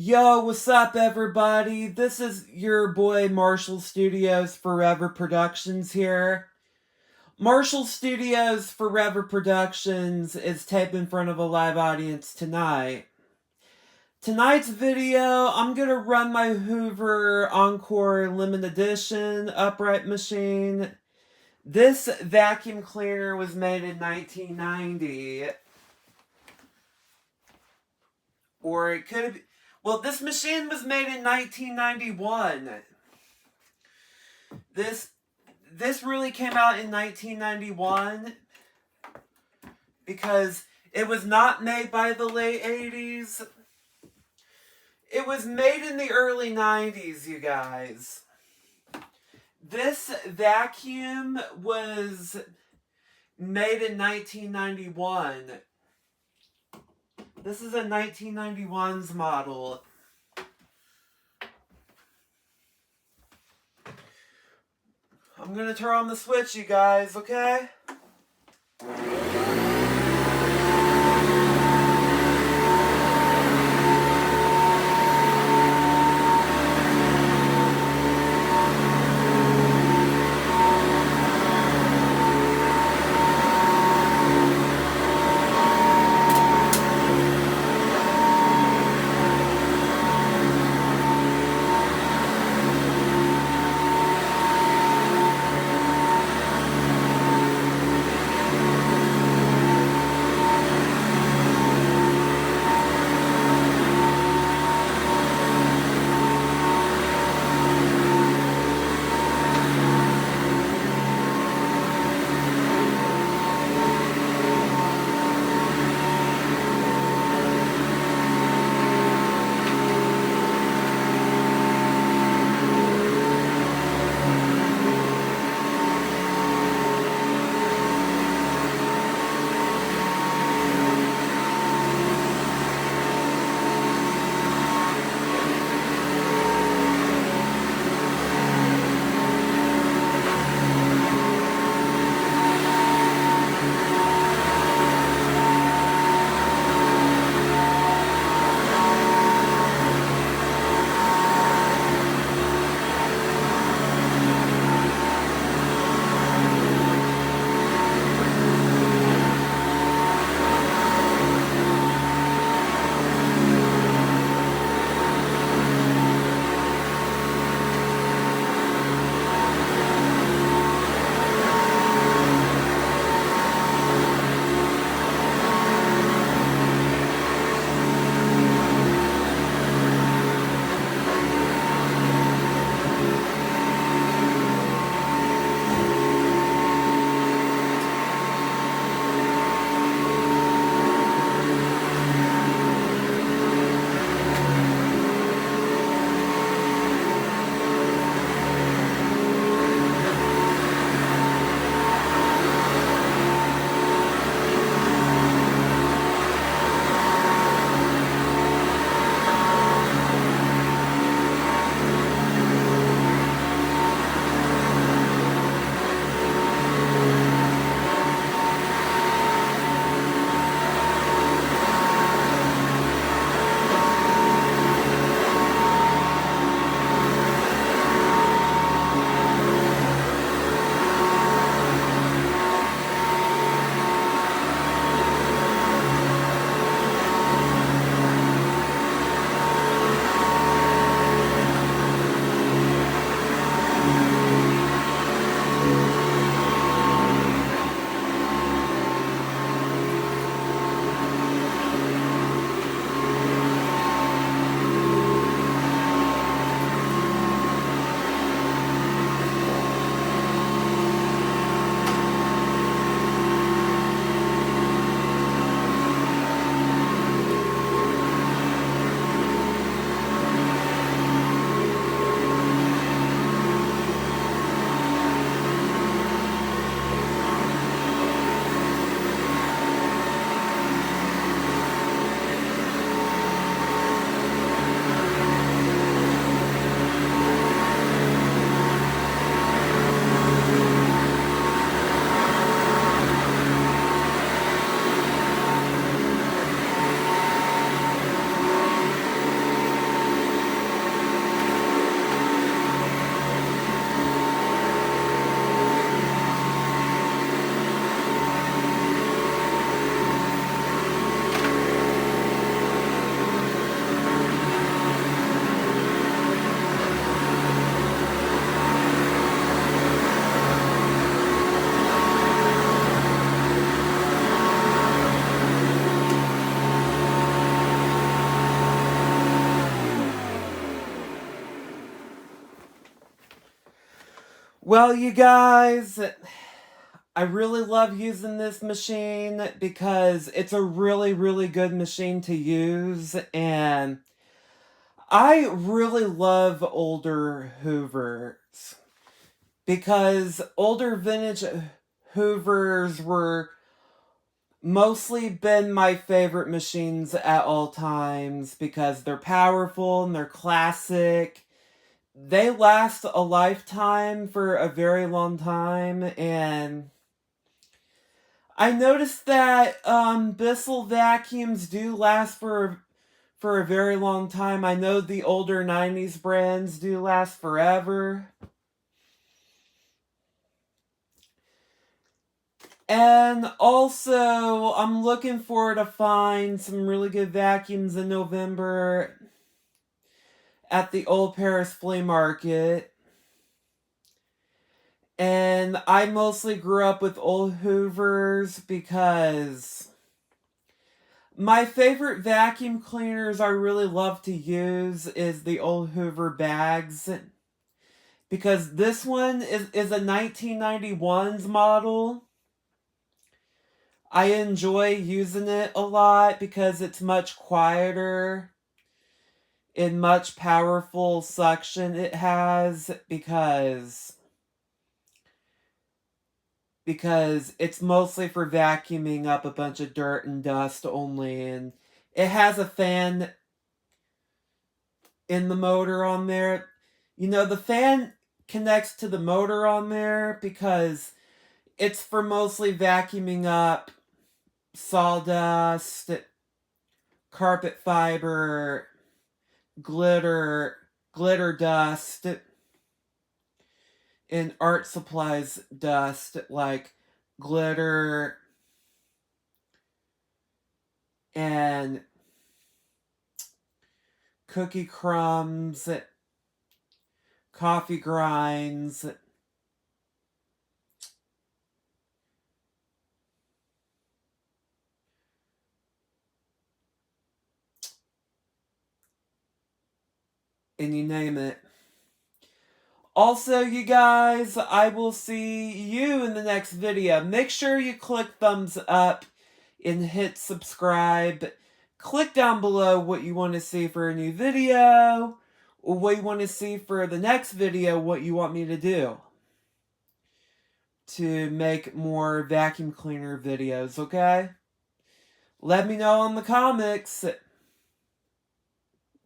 Yo, what's up, everybody? This is your boy Marshall Studios Forever Productions here. Marshall Studios Forever Productions is taped in front of a live audience tonight. Tonight's video, I'm gonna run my Hoover Encore limited edition upright machine. This vacuum cleaner was made in 1990. Or it could have... Well, this machine was made in 1991. This really came out in 1991 because it was not made by the late 80s. It was made in the early 90s, you guys. This vacuum was made in 1991. This is a 1991's model. I'm gonna turn on the switch, you guys, okay? Well, you guys, I really love using this machine because it's a really, really good machine to use, and I really love older Hoovers because older vintage Hoovers were mostly been my favorite machines at all times because they're powerful and they're classic. They last a lifetime for a very long time, and I noticed that Bissell vacuums do last for a very long time. I know the older 90s brands do last forever. And also, I'm looking forward to find some really good vacuums in November at the Old Paris Flea Market. And I mostly grew up with old Hoovers because my favorite vacuum cleaners I really love to use is the old Hoover bags. Because this one is a 1991's model. I enjoy using it a lot because it's much quieter and much powerful suction it has because it's mostly for vacuuming up a bunch of dirt and dust only, and it has a fan in the motor on there. You know, the fan connects to the motor on there because it's for mostly vacuuming up sawdust, carpet fiber, glitter dust, and art supplies dust like glitter and cookie crumbs, coffee grinds, and you name it. Also, you guys, I will see you in the next video. Make sure you click thumbs up and hit subscribe. Click down below what you want to see for a new video, or what you want to see for the next video, what you want me to do to make more vacuum cleaner videos, okay? Let me know in the comments.